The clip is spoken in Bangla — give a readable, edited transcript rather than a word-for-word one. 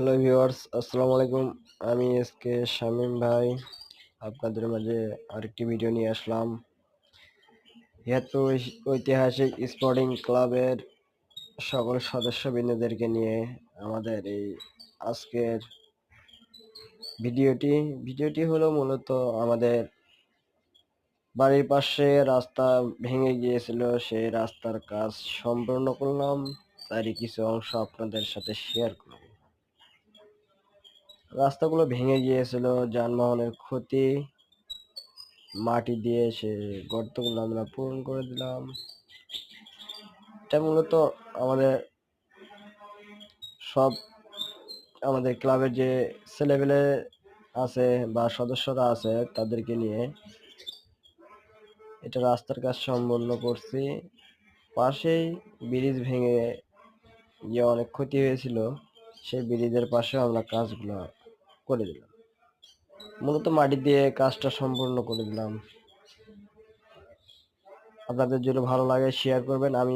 হ্যালো ভিউয়ার্স, আসসালামু আলাইকুম। আমি এসকে শামীম ভাই আপনাদের মাঝে আরেকটি ভিডিও নিয়ে আসলাম। ঐতিহাসিক স্পোর্টিং ক্লাবের সকল সদস্যবৃন্দদেরকে নিয়ে আমাদের এই আজকের ভিডিওটি হলো মূলত আমাদের বাড়ির পাশে রাস্তা ভেঙে গিয়েছিল, সেই রাস্তার কাজ সম্পূর্ণ করলাম, তারই কিছু অংশ আপনাদের সাথে শেয়ার করব। রাস্তাগুলো ভেঙে গিয়েছিল, যানবাহনের ক্ষতি, মাটি দিয়ে সে গর্তগুলো আমরা পূরণ করে দিলাম। এটা মূলত আমাদের সব আমাদের ক্লাবের যে ছেলেপেলে আছে বা সদস্যরা আছে তাদেরকে নিয়ে এটা রাস্তার কাজ সম্পন্ন করছি। পাশেই ব্রিজ ভেঙে গিয়ে অনেক ক্ষতি হয়েছিল, সেই ব্রিজের পাশেও আমরা কাজগুলো করে দিলাম। মূলত মাটি দিয়ে কাজটা সম্পূর্ণ করে দিলাম। আপনাদের যদি ভালো লাগে শেয়ার করবেন। আমি